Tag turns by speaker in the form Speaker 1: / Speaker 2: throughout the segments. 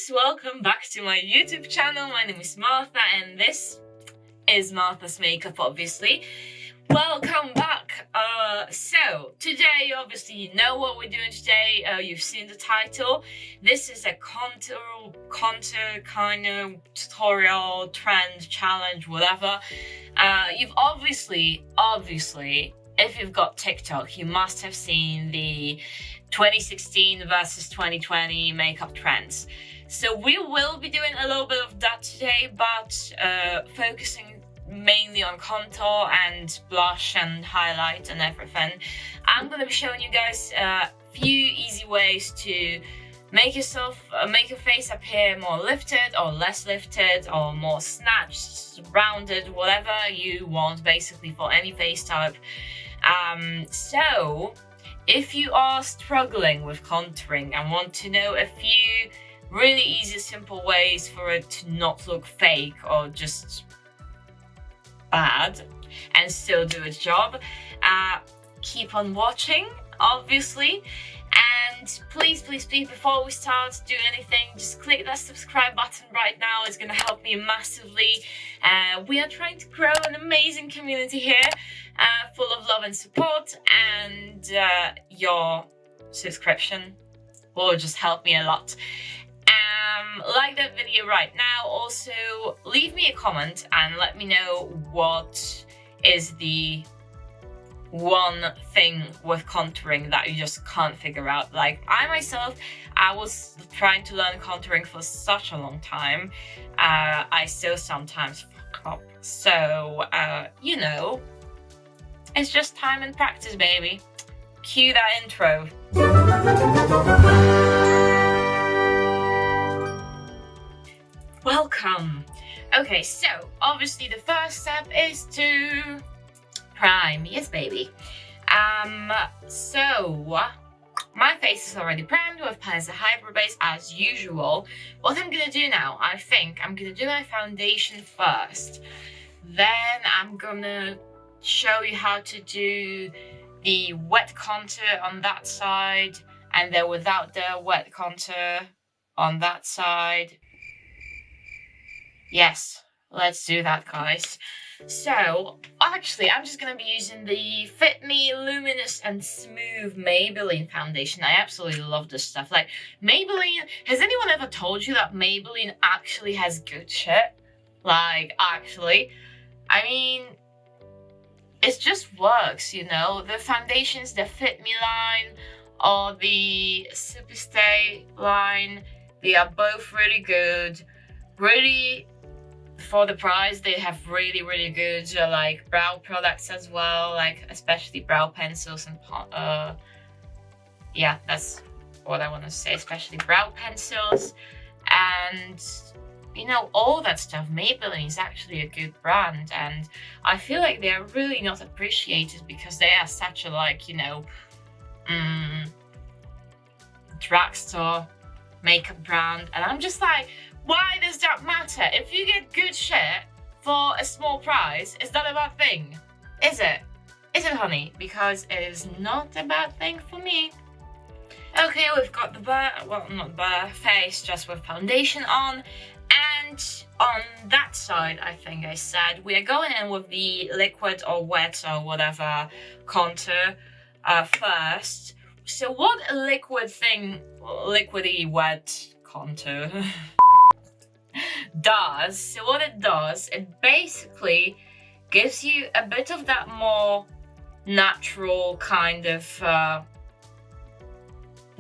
Speaker 1: guys, welcome back to my YouTube channel. My name is Martha and this is Martha's Makeup, obviously. Welcome back. So today, obviously, you know what we're doing today. You've seen the title. This is a contour kind of tutorial, trend, challenge, whatever. You've obviously, if you've got TikTok, you must have seen the 2016 versus 2020 makeup trends. So we will be doing a little bit of that today, but focusing mainly on contour and blush and highlight and everything. I'm gonna be showing you guys a few easy ways to make your face appear more lifted or less lifted or more snatched, rounded, whatever you want, basically for any face type. So if you are struggling with contouring and want to know a few really easy, simple ways for it to not look fake or just bad and still do its job, keep on watching, obviously. And please, before we start doing anything, just click that subscribe button right now. It's gonna help me massively. We are trying to grow an amazing community here, full of love and support, and your subscription will just help me a lot. Like that video right now. Also, leave me a comment and let me know what is the one thing with contouring that you just can't figure out. Like I myself, I was trying to learn contouring for such a long time. I still sometimes fuck up. So, you know, it's just time and practice, baby. Cue that intro. Welcome. Okay, so obviously the first step is to prime. Yes, baby. So my face is already primed with Paese Hydrobase as usual. What I'm gonna do now, I think I'm gonna do my foundation first. Then I'm gonna show you how to do the wet contour on that side and then without the wet contour on that side. Yes, let's do that, guys. So, actually, I'm just gonna be using the Fit Me Luminous and Smooth Maybelline foundation. I absolutely love this stuff. Like, Maybelline, has anyone ever told you that Maybelline actually has good shit? Like, actually. I mean, it just works, you know? The foundations, the Fit Me line or the Super Stay line, they are both really good. Really, for the price, they have really good like brow products as well, like especially brow pencils and yeah, that's what I want to say, especially brow pencils and you know, all that stuff. Maybelline is actually a good brand and I feel like they are really not appreciated because they are such a, like, you know, drugstore makeup brand, and I'm just like, why does that matter? If you get good shit for a small price, is that a bad thing? Is it? Is it, honey? Because it is not a bad thing for me. Okay, we've got the not bare face, just with foundation on. And on that side, I think I said, we are going in with the liquid or wet or whatever contour first. So what a liquidy wet contour does, so what it does, it basically gives you a bit of that more natural kind of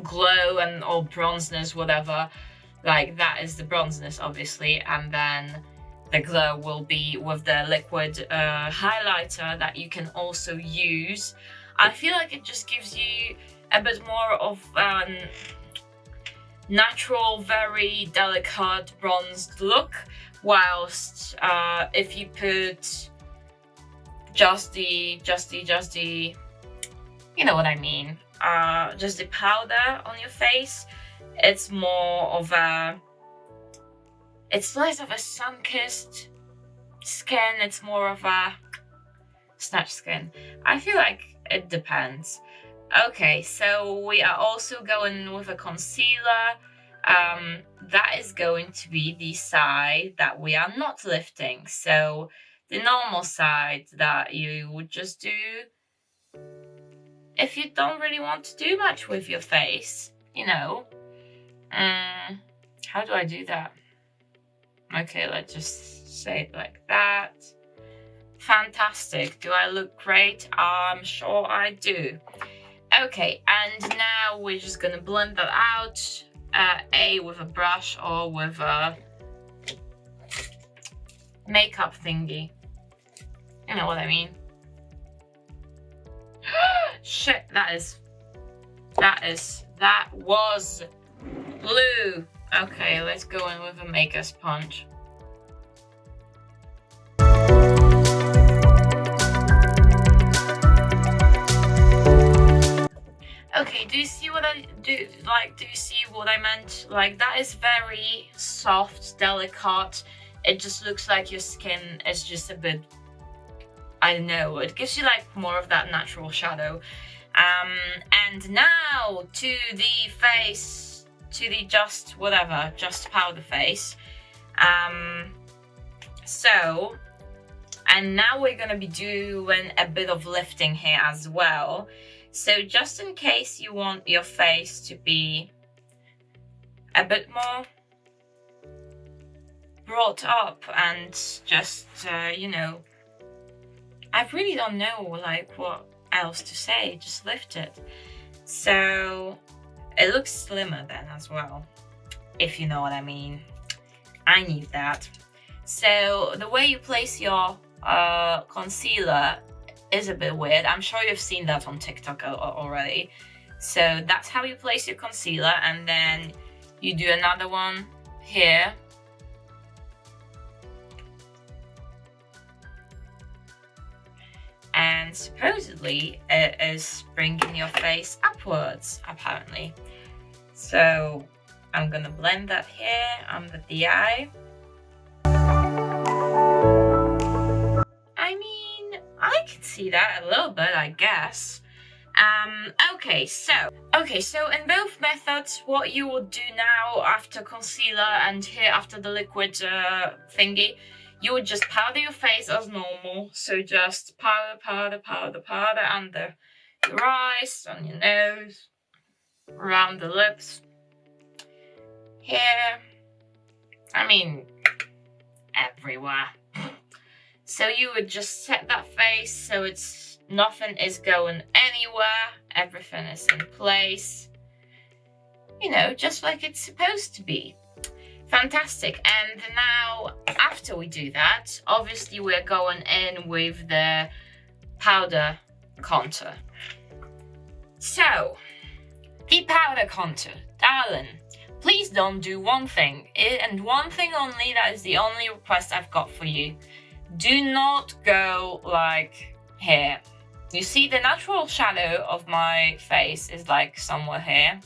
Speaker 1: glow and or bronzeness, whatever. Like that is the bronzeness, obviously, and then the glow will be with the liquid highlighter that you can also use. I feel like it just gives you a bit more of natural, very delicate bronzed look, whilst if you put just the you know what I mean, just the powder on your face, it's more of a, it's less of a sun-kissed skin, it's more of a snatched skin. I feel like it depends. Okay, so we are also going with a concealer. that is going to be the side that we are not lifting. So the normal side that you would just do if you don't really want to do much with your face, you know. How do I do that? Okay, let's just say it like that. Fantastic. Do I look great? I'm sure I do. Okay, and now we're just gonna blend that out, with a brush or with a makeup thingy. You know what I mean? Shit, that was blue. Okay, let's go in with a makeup sponge. Okay, do you see what I do? Like, do you see what I meant? Like, that is very soft, delicate. It just looks like your skin is just a bit, I don't know, it gives you like more of that natural shadow. And now to the face, to the just powder face. And now we're gonna be doing a bit of lifting here as well. So just in case you want your face to be a bit more brought up and just, you know, I really don't know like what else to say, just lift it. So it looks slimmer then as well, if you know what I mean. I need that. So the way you place your concealer is a bit weird. I'm sure you've seen that on TikTok already. So that's how you place your concealer, and then you do another one here. And supposedly it is bringing your face upwards, apparently. So I'm gonna blend that here under the eye. I mean, I can see that a little bit, I guess. Okay, so in both methods, what you will do now after concealer and here after the liquid thingy, you would just powder your face as normal. So just powder under your eyes, on your nose, around the lips, here, I mean, everywhere. So you would just set that face so it's nothing is going anywhere, everything is in place, you know, just like it's supposed to be. Fantastic. And now after we do that, obviously we're going in with the powder contour. So the powder contour, darling, please don't do one thing, and one thing only. That is the only request I've got for you. Do not go like here. You see the natural shadow of my face is like somewhere here,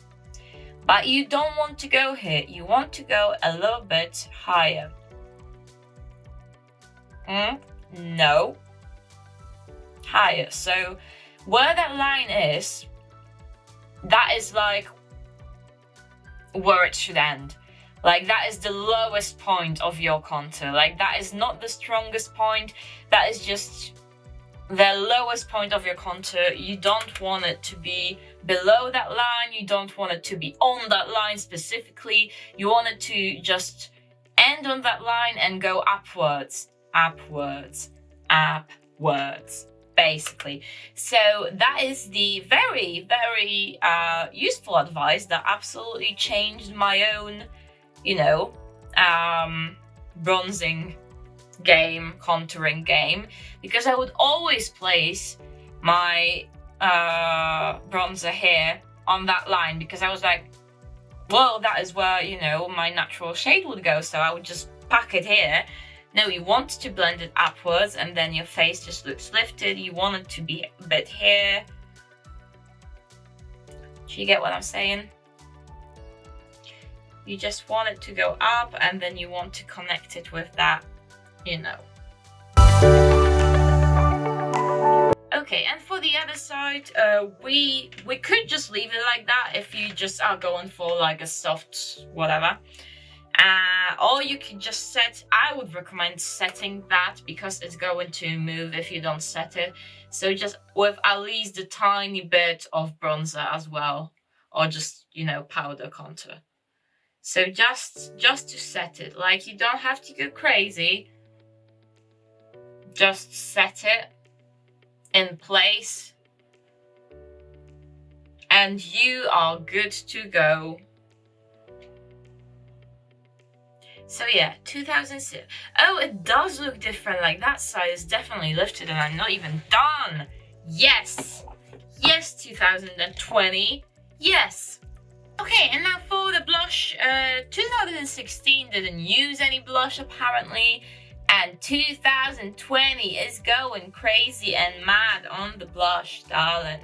Speaker 1: but you don't want to go here. You want to go a little bit higher. No. Higher. So where that line is, that is like where it should end. Like that is the lowest point of your contour. Like that is not the strongest point. That is just the lowest point of your contour. You don't want it to be below that line. You don't want it to be on that line specifically. You want it to just end on that line and go upwards, basically. So that is the very, very useful advice that absolutely changed my own, you know, bronzing game, contouring game, because I would always place my bronzer here on that line, because I was like, well, that is where, you know, my natural shade would go, so I would just pack it here. No, you want to blend it upwards, and then your face just looks lifted. You want it to be a bit here. Do you get what I'm saying? You just want it to go up, and then you want to connect it with that, you know. Okay, and for the other side, we could just leave it like that if you just are going for like a soft whatever. Or you can just set, I would recommend setting that because it's going to move if you don't set it. So just with at least a tiny bit of bronzer as well, or just, you know, powder contour. So just to set it, like you don't have to go crazy. Just set it in place and you are good to go. So yeah, 2006. Oh, it does look different. Like that side is definitely lifted and I'm not even done. Yes. Yes, 2020. Yes. Okay, and now for the blush. 2016 didn't use any blush apparently. And 2020 is going crazy and mad on the blush, darling.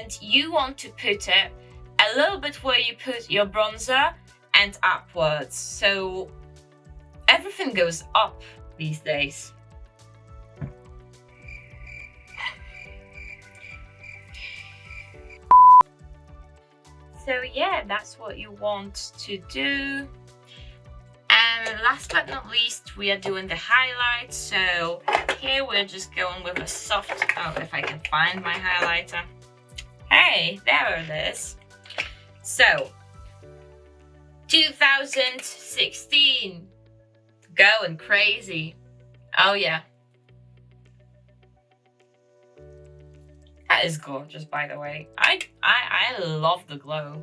Speaker 1: And you want to put it a little bit where you put your bronzer and upwards. So everything goes up these days. So yeah, that's what you want to do. And last but not least, we are doing the highlight. So here we're just going with a soft, oh, if I can find my highlighter. Hey, there it is. So 2016, going crazy. Oh yeah. That is gorgeous, by the way. I love the glow.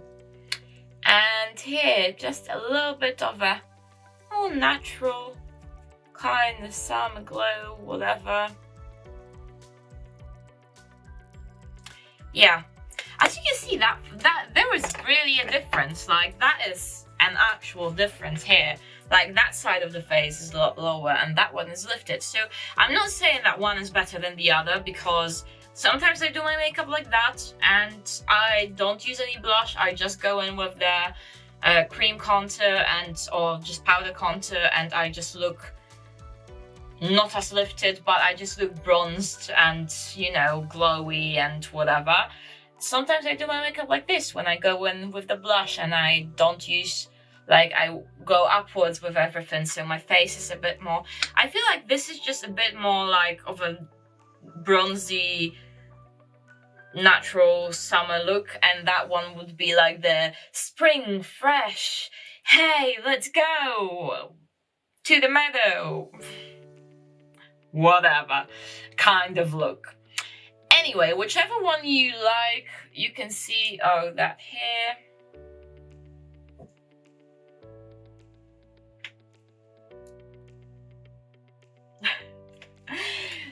Speaker 1: And here, just a little bit of a more natural kind of summer glow, whatever. Yeah, as you can see, that there is really a difference. Like that is an actual difference here. Like that side of the face is a lot lower and that one is lifted. So I'm not saying that one is better than the other, because sometimes I do my makeup like that and I don't use any blush. I just go in with the cream contour or just powder contour, and I just look not as lifted, but I just look bronzed and, you know, glowy and whatever. Sometimes I do my makeup like this when I go in with the blush and I don't use, like, I go upwards with everything, so my face is a bit more, I feel like this is just a bit more like of a bronzy natural summer look, and that one would be like the spring fresh, hey, let's go to the meadow, whatever kind of look. Anyway, whichever one you like, you can see, oh, that here.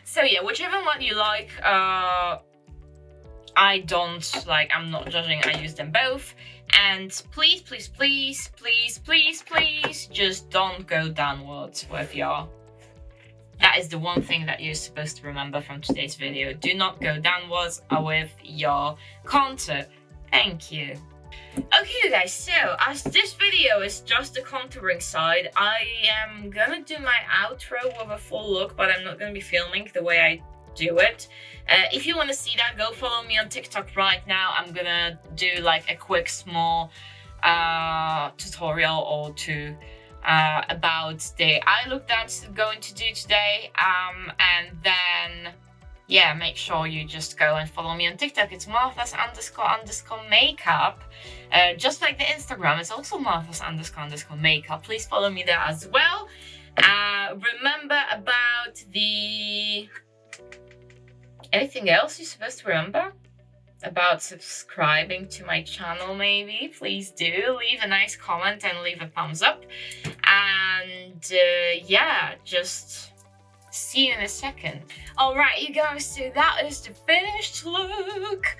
Speaker 1: So yeah, whichever one you like. I don't, like, I'm not judging, I use them both. And please, please, please, please, please, please, just don't go downwards with your, that is the one thing that you're supposed to remember from today's video. Do not go downwards with your contour. Thank you. Okay, you guys, so as this video is just the contouring side, I am gonna do my outro with a full look, but I'm not gonna be filming the way I do it. If you want to see that, go follow me on TikTok right now. I'm gonna do like a quick small tutorial or two about the eye look that I'm going to do today, and then yeah, make sure you just go and follow me on TikTok. It's Marthas__makeup. Just like the Instagram, it's also Marthas__makeup. Please follow me there as well. Remember about the, anything else you're supposed to remember? About subscribing to my channel, maybe. Please do leave a nice comment and leave a thumbs up. And yeah, just see you in a second. Alright, you guys, so that is the finished look.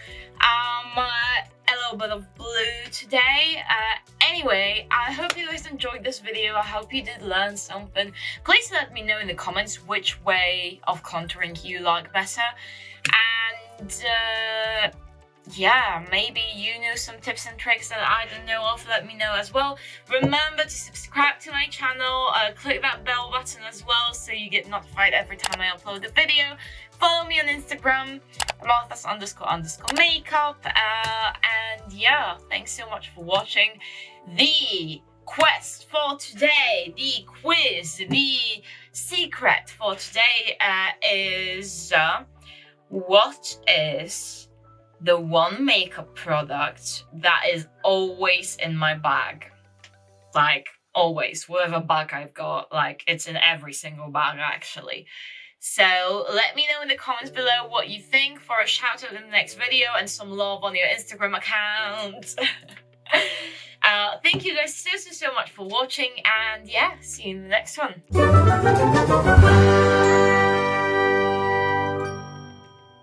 Speaker 1: A little bit of blue today. Anyway, I hope you guys enjoyed this video. I hope you did learn something. Please let me know in the comments which way of contouring you like better. And yeah, maybe you know some tips and tricks that I don't know of. Let me know as well. Remember to subscribe to my channel. Click that bell button as well so you get notified every time I upload a video. Follow me on Instagram, Marthas__makeup. And yeah, thanks so much for watching the quest for today, the quiz, the secret for today is what is the one makeup product that is always in my bag? Like, always, whatever bag I've got, like, it's in every single bag, actually. So let me know in the comments below what you think for a shout out in the next video and some love on your Instagram account. Thank you guys so much for watching, and yeah, see you in the next one.